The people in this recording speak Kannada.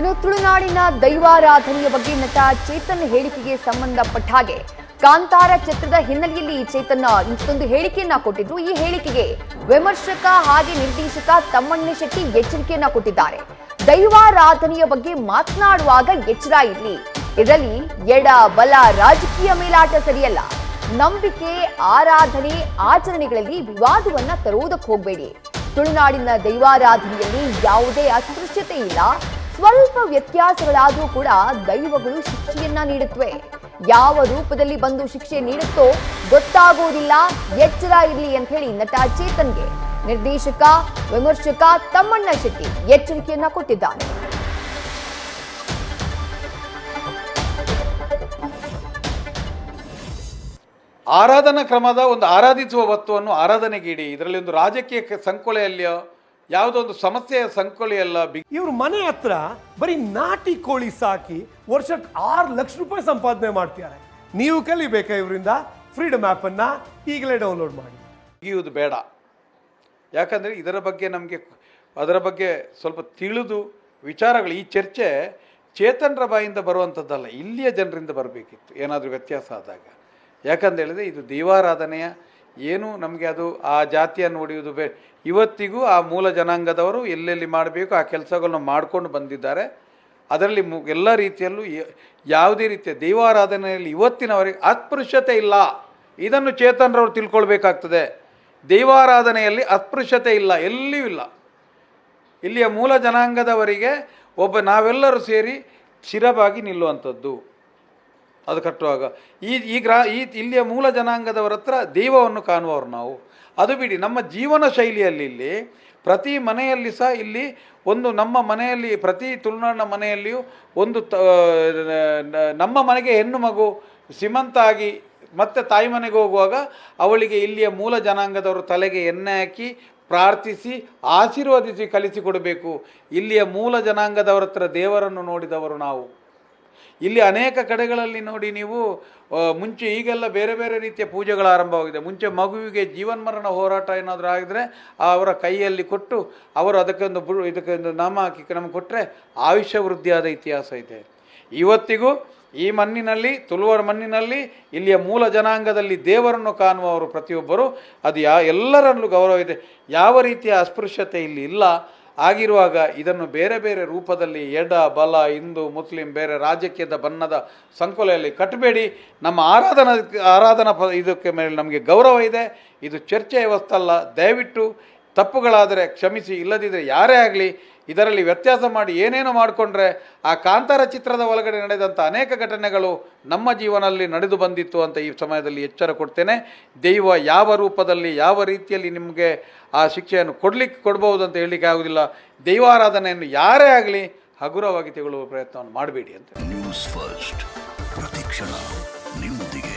ಇನ್ನು ತುಳುನಾಡಿನ ದೈವಾರಾಧನೆಯ ಬಗ್ಗೆ ನಟ ಚೇತನ್ ಹೇಳಿಕೆಗೆ ಸಂಬಂಧಪಟ್ಟ ಹಾಗೆ ಕಾಂತಾರ ಚಿತ್ರದ ಹಿನ್ನೆಲೆಯಲ್ಲಿ ಚೇತನ್ ಇಂಥೊಂದು ಹೇಳಿಕೆಯನ್ನ ಕೊಟ್ಟಿದ್ರು. ಈ ಹೇಳಿಕೆಗೆ ವಿಮರ್ಶಕ ಹಾಗೆ ನಿರ್ದೇಶಕ ತಮ್ಮಣ್ಣ ಶೆಟ್ಟಿ ಎಚ್ಚರಿಕೆಯನ್ನ ಕೊಟ್ಟಿದ್ದಾರೆ. ದೈವಾರಾಧನೆಯ ಬಗ್ಗೆ ಮಾತನಾಡುವಾಗ ಎಚ್ಚರ ಇರಲಿ. ಇದರಲ್ಲಿ ಎಡ ಬಲ ರಾಜಕೀಯ ಮೇಲಾಟ ಸರಿಯಲ್ಲ. ನಂಬಿಕೆ, ಆರಾಧನೆ, ಆಚರಣೆಗಳಲ್ಲಿ ವಿವಾದವನ್ನ ತರುವುದಕ್ಕೆ ಹೋಗಬೇಡಿ. ತುಳುನಾಡಿನ ದೈವಾರಾಧನೆಯಲ್ಲಿ ಯಾವುದೇ ಅಸ್ಪೃಶ್ಯತೆ ಇಲ್ಲ. ಸ್ವಲ್ಪ ವ್ಯತ್ಯಾಸಗಳಾದರೂ ಕೂಡ ದೈವಗಳು ಶಿಕ್ಷೆಯನ್ನ ನೀಡುತ್ತವೆ. ಯಾವ ರೂಪದಲ್ಲಿ ಬಂದು ಶಿಕ್ಷೆ ನೀಡುತ್ತೋ ಗೊತ್ತಾಗೋದಿಲ್ಲ. ಎಚ್ಚರ ಇರಲಿ ಅಂತ ಹೇಳಿ ನಟ ಚೇತನ್ಗೆ ನಿರ್ದೇಶಕ ವಿಮರ್ಶಕ ತಮ್ಮಣ್ಣ ಶೆಟ್ಟಿ ಎಚ್ಚರಿಕೆಯನ್ನ ಕೊಟ್ಟಿದ್ದಾರೆ. ಆರಾಧನಾ ಕ್ರಮದ ಒಂದು ಆರಾಧಿಸುವ ವಸ್ತುವನ್ನು ಆರಾಧನೆಗೀಡಿ. ಇದರಲ್ಲಿ ಒಂದು ರಾಜಕೀಯ ಸಂಕೊಲೆಯಲ್ಲಿಯೋ ಯಾವುದೋ ಒಂದು ಸಮಸ್ಯೆಯ ಸಂಕೊಲೆಯಲ್ಲ. ಇವ್ರ ಮನೆ ಹತ್ರ ಬರೀ ನಾಟಿ ಕೋಳಿ ಸಾಕಿ ವರ್ಷಕ್ಕೆ 6 ಲಕ್ಷ ರೂಪಾಯಿ ಸಂಪಾದನೆ ಮಾಡ್ತಿದ್ದಾರೆ. ನೀವು ಕಲಿಬೇಕಾ ಇವರಿಂದ? ಫ್ರೀಡಮ್ ಆ್ಯಪ್ ಅನ್ನ ಈಗಲೇ ಡೌನ್ಲೋಡ್ ಮಾಡಿ. ಮುಗಿಯುವುದು ಬೇಡ. ಯಾಕಂದರೆ ಅದರ ಬಗ್ಗೆ ಸ್ವಲ್ಪ ತಿಳಿದು ವಿಚಾರಗಳು, ಈ ಚರ್ಚೆ ಚೇತನರ ಬಾಯಿಂದ ಬರುವಂಥದ್ದಲ್ಲ, ಇಲ್ಲಿಯ ಜನರಿಂದ ಬರಬೇಕಿತ್ತು ಏನಾದರೂ ವ್ಯತ್ಯಾಸ ಆದಾಗ. ಯಾಕಂತ ಹೇಳಿದ್ರೆ ಇದು ದೈವಾರಾಧನೆಯ ಏನು ನಮಗೆ ಅದು ಆ ಜಾತಿಯನ್ನು ಹೊಡೆಯುವುದು ಇವತ್ತಿಗೂ ಆ ಮೂಲ ಜನಾಂಗದವರು ಎಲ್ಲೆಲ್ಲಿ ಮಾಡಬೇಕು ಆ ಕೆಲಸಗಳನ್ನು ಮಾಡಿಕೊಂಡು ಬಂದಿದ್ದಾರೆ. ಅದರಲ್ಲಿ ಎಲ್ಲ ರೀತಿಯಲ್ಲೂ ಯಾವುದೇ ರೀತಿಯ ದೈವಾರಾಧನೆಯಲ್ಲಿ ಇವತ್ತಿನವರೆಗೆ ಅಸ್ಪೃಶ್ಯತೆ ಇಲ್ಲ. ಇದನ್ನು ಚೇತನರವರು ತಿಳ್ಕೊಳ್ಬೇಕಾಗ್ತದೆ. ದೈವಾರಾಧನೆಯಲ್ಲಿ ಅಸ್ಪೃಶ್ಯತೆ ಇಲ್ಲ, ಎಲ್ಲಿಯೂ ಇಲ್ಲ. ಇಲ್ಲಿಯ ಮೂಲ ಜನಾಂಗದವರಿಗೆ ನಾವೆಲ್ಲರೂ ಸೇರಿ ಶಿರವಾಗಿ ನಿಲ್ಲುವಂಥದ್ದು ಅದು ಕಟ್ಟುವಾಗ ಈ ಇಲ್ಲಿಯ ಮೂಲ ಜನಾಂಗದವರ ಹತ್ರ ದೈವವನ್ನು ಕಾಣುವವರು ನಾವು. ಅದು ಬಿಡಿ, ನಮ್ಮ ಜೀವನ ಶೈಲಿಯಲ್ಲಿ ಇಲ್ಲಿ ಪ್ರತಿ ಮನೆಯಲ್ಲಿ ಸಹ ಇಲ್ಲಿ ಒಂದು ನಮ್ಮ ಮನೆಯಲ್ಲಿ ಪ್ರತಿ ತುಳುನಾಡಿನ ಮನೆಯಲ್ಲಿಯೂ ಒಂದು ನಮ್ಮ ಮನೆಗೆ ಹೆಣ್ಣು ಮಗು ಶ್ರೀಮಂತ ಆಗಿ ಮತ್ತೆ ತಾಯಿ ಮನೆಗೆ ಹೋಗುವಾಗ ಅವಳಿಗೆ ಇಲ್ಲಿಯ ಮೂಲ ಜನಾಂಗದವರು ತಲೆಗೆ ಎಣ್ಣೆ ಹಾಕಿ ಪ್ರಾರ್ಥಿಸಿ ಆಶೀರ್ವದಿಸಿ ಕಲಿಸಿಕೊಡಬೇಕು. ಇಲ್ಲಿಯ ಮೂಲ ಜನಾಂಗದವರ ಹತ್ರ ದೇವರನ್ನು ನೋಡಿದವರು ನಾವು. ಇಲ್ಲಿ ಅನೇಕ ಕಡೆಗಳಲ್ಲಿ ನೋಡಿ ನೀವು, ಮುಂಚೆ ಈಗೆಲ್ಲ ಬೇರೆ ಬೇರೆ ರೀತಿಯ ಪೂಜೆಗಳು ಆರಂಭವಾಗಿದೆ. ಮುಂಚೆ ಮಗುವಿಗೆ ಜೀವನ್ಮರಣ ಹೋರಾಟ ಏನಾದರೂ ಆಗಿದ್ರೆ ಅವರ ಕೈಯಲ್ಲಿ ಕೊಟ್ಟು ಅವರು ಇದಕ್ಕೊಂದು ನಾಮ ಹಾಕಿ ನಮಗೆ ಕೊಟ್ಟರೆ ಆಯುಷ್ಯ ವೃದ್ಧಿಯಾದ ಇತಿಹಾಸ ಇದೆ. ಇವತ್ತಿಗೂ ಈ ಮಣ್ಣಿನಲ್ಲಿ, ತುಳುವರ ಮಣ್ಣಿನಲ್ಲಿ ಇಲ್ಲಿಯ ಮೂಲ ಜನಾಂಗದಲ್ಲಿ ದೇವರನ್ನು ಕಾಣುವವರು ಪ್ರತಿಯೊಬ್ಬರು ಅದು ಎಲ್ಲರಲ್ಲೂ ಗೌರವ ಇದೆ. ಯಾವ ರೀತಿಯ ಅಸ್ಪೃಶ್ಯತೆ ಇಲ್ಲಿ ಇಲ್ಲ. ಆಗಿರುವಾಗ ಇದನ್ನು ಬೇರೆ ಬೇರೆ ರೂಪದಲ್ಲಿ ಎಡ ಬಲ ಹಿಂದೂ ಮುಸ್ಲಿಂ ಬೇರೆ ರಾಜಕೀಯದ ಬಣ್ಣದ ಸಂಕೊಲೆಯಲ್ಲಿ ಕಟ್ಟಬೇಡಿ. ನಮ್ಮ ಆರಾಧನಾ ಇದಕ್ಕೆ ಮೇಲೆ ನಮಗೆ ಗೌರವ ಇದೆ. ಇದು ಚರ್ಚೆಯ ವಸ್ತಲ್ಲ. ದಯವಿಟ್ಟು ತಪ್ಪುಗಳಾದರೆ ಕ್ಷಮಿಸಿ, ಇಲ್ಲದಿದ್ದರೆ ಯಾರೇ ಆಗಲಿ ಇದರಲ್ಲಿ ವ್ಯತ್ಯಾಸ ಮಾಡಿ ಏನೇನೋ ಮಾಡಿಕೊಂಡ್ರೆ ಆ ಕಾಂತಾರ ಚಿತ್ರದ ಒಳಗಡೆ ನಡೆದಂಥ ಅನೇಕ ಘಟನೆಗಳು ನಮ್ಮ ಜೀವನದಲ್ಲಿ ನಡೆದು ಬಂದಿತ್ತು ಅಂತ ಈ ಸಮಯದಲ್ಲಿ ಎಚ್ಚರ ಕೊಡ್ತೇನೆ. ದೈವ ಯಾವ ರೂಪದಲ್ಲಿ ಯಾವ ರೀತಿಯಲ್ಲಿ ನಿಮಗೆ ಆ ಶಿಕ್ಷೆಯನ್ನು ಕೊಡ್ಬೋದು ಅಂತ ಹೇಳಲಿಕ್ಕೆ ಆಗೋದಿಲ್ಲ. ದೈವಾರಾಧನೆಯನ್ನು ಯಾರೇ ಆಗಲಿ ಹಗುರವಾಗಿ ತೆಗೊಳ್ಳುವ ಪ್ರಯತ್ನವನ್ನು ಮಾಡಬೇಡಿ ಅಂತ. ನ್ಯೂಸ್ ಫಸ್ಟ್, ಪ್ರತಿಕ್ಷಣ ನಿಮ್ಮೊಂದಿಗೆ.